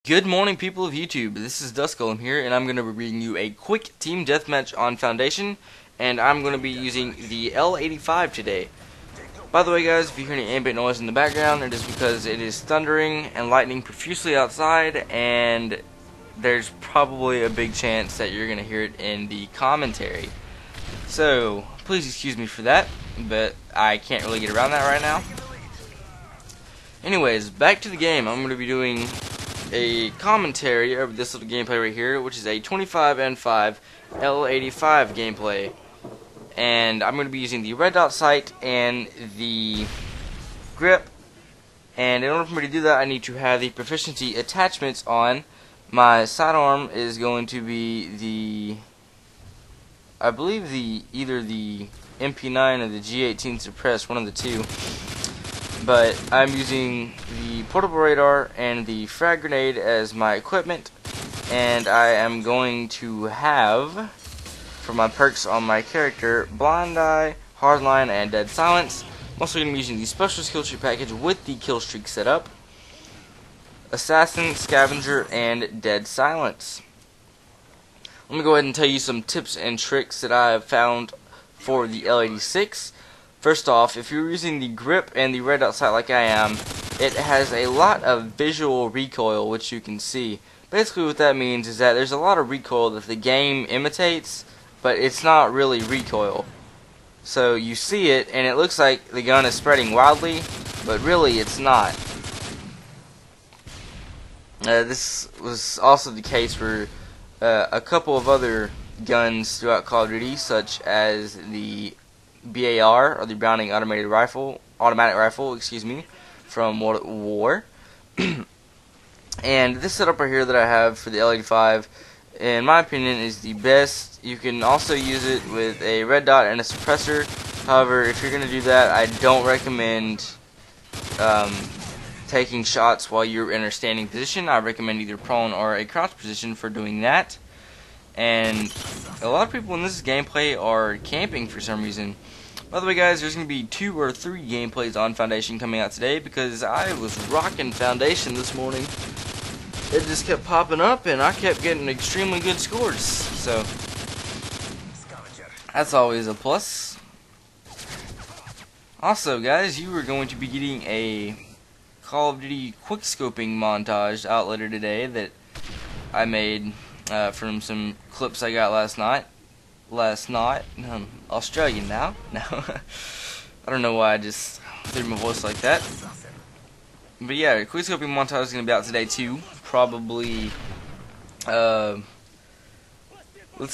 Good morning, people of YouTube. This is Golem here, and I'm going to be bringing you a quick team deathmatch on Foundation, and I'm going to be using the L85 today. By the way, guys, if you hear any ambient noise in the background, it is because it is thundering and lightning profusely outside, and there's probably a big chance that you're going to hear it in the commentary. So, please excuse me for that, but I can't really get around that right now. Anyways, back to the game. I'm going to be doing a commentary over this little gameplay right here, which is a 25N5 L85 gameplay, and I'm going to be using the red dot sight and the grip, and in order for me to do that I need to have the proficiency attachments on. My sidearm is going to be the, I believe either the MP9 or the G18 suppressed, one of the two. But I'm using the portable radar and the frag grenade as my equipment, and I am going to have, for my perks on my character, Blind Eye, Hardline, and Dead Silence. I'm also going to be using the special skill tree package with the kill streak set up, Assassin, Scavenger, and Dead Silence. Let me go ahead and tell you some tips and tricks that I have found for the L86. First off, if you're using the grip and the red dot sight like I am, it has a lot of visual recoil, which you can see. Basically what that means is that there's a lot of recoil that the game imitates, but it's not really recoil. So you see it, and it looks like the gun is spreading wildly, but really it's not. This was also the case for a couple of other guns throughout Call of Duty, such as the BAR, or the Browning automatic rifle, from World at War. And this setup right here that I have for the L85, in my opinion, is the best. You can also use it with a red dot and a suppressor. However, if you're going to do that, I don't recommend taking shots while you're in a standing position. I recommend either prone or a crouch position for doing that. And a lot of people in this gameplay are camping for some reason. By the way, guys, there's going to be 2 or 3 gameplays on Foundation coming out today because I was rocking Foundation this morning. It just kept popping up and I kept getting extremely good scores. So, that's always a plus. Also, guys, you are going to be getting a Call of Duty quickscoping montage out later today that I made from some clips I got last night. Australian now. No, I don't know why I just threw my voice like that. But yeah, quickscoping montage is going to be out today too. Probably, let's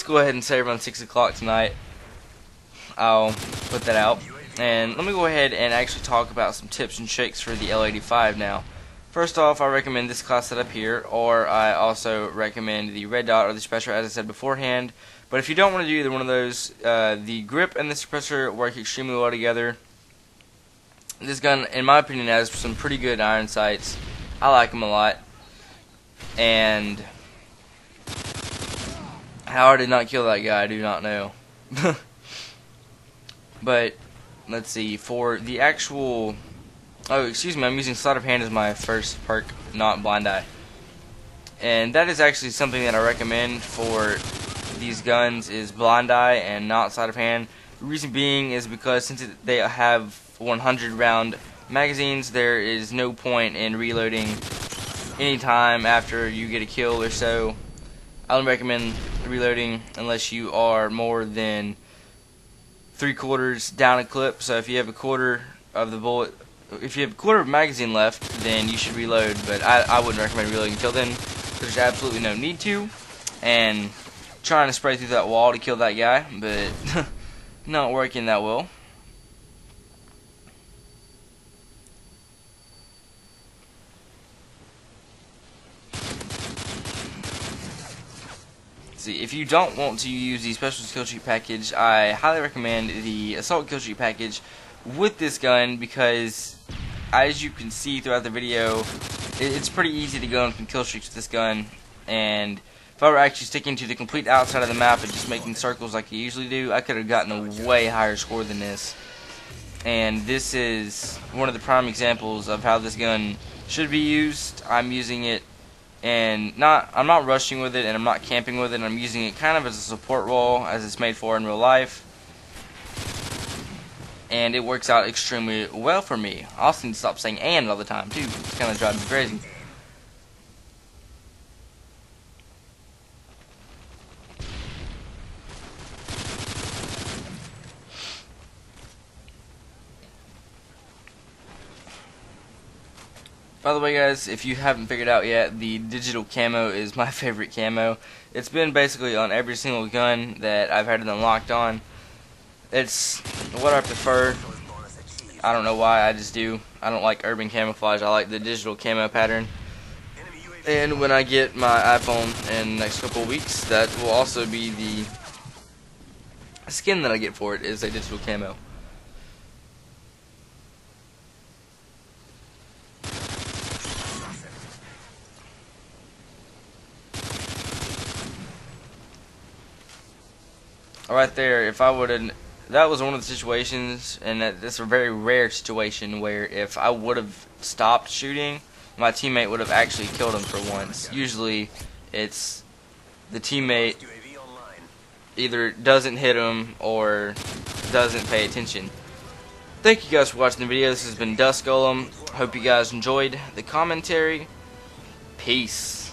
go ahead and say around 6 o'clock tonight. I'll put that out. And let me go ahead and actually talk about some tips and tricks for the L85 now. First off, I recommend this class setup here, or I also recommend the red dot or the suppressor, as I said beforehand. But if you don't want to do either one of those, the grip and the suppressor work extremely well together. This gun, in my opinion, has some pretty good iron sights. I like them a lot. And how I did not kill that guy, I do not know. But let's see, for the actual, oh, excuse me, I'm using sleight of hand as my first perk, not blind eye. And that is actually something that I recommend for these guns, is blind eye and not sleight of hand. The reason being is because since they have 100 round magazines, there is no point in reloading anytime after you get a kill or so. I don't recommend reloading unless you are more than 3/4 down a clip. So if you have a quarter of the bullet, if you have a quarter of the magazine left, then you should reload. But I wouldn't recommend reloading until then. There's absolutely no need to. And trying to spray through that wall to kill that guy, but not working that well. See, if you don't want to use the special kill streak package, I highly recommend the assault kill streak package with this gun, because as you can see throughout the video, it's pretty easy to go on some kill streaks with this gun. And if I were actually sticking to the complete outside of the map and just making circles like I usually do, I could have gotten a way higher score than this. And this is one of the prime examples of how this gun should be used. I'm using it and I'm not rushing with it, and I'm not camping with it. I'm using it kind of as a support role, as it's made for in real life, and it works out extremely well for me. I also need to stop saying "and" all the time too. It's kind of driving me crazy. By the way, guys, if you haven't figured out yet, the digital camo is my favorite camo. It's been basically on every single gun that I've had it unlocked on. It's what I prefer. I don't know why, I just do. I don't like urban camouflage. I like the digital camo pattern. And when I get my iPhone in the next couple of weeks, that will also be the skin that I get for it, is a digital camo. Right there, if I would have, that was one of the situations, and that's a very rare situation where if I would have stopped shooting, my teammate would have actually killed him for once. Usually, it's the teammate either doesn't hit him or doesn't pay attention. Thank you guys for watching the video. This has been Golem. Hope you guys enjoyed the commentary. Peace.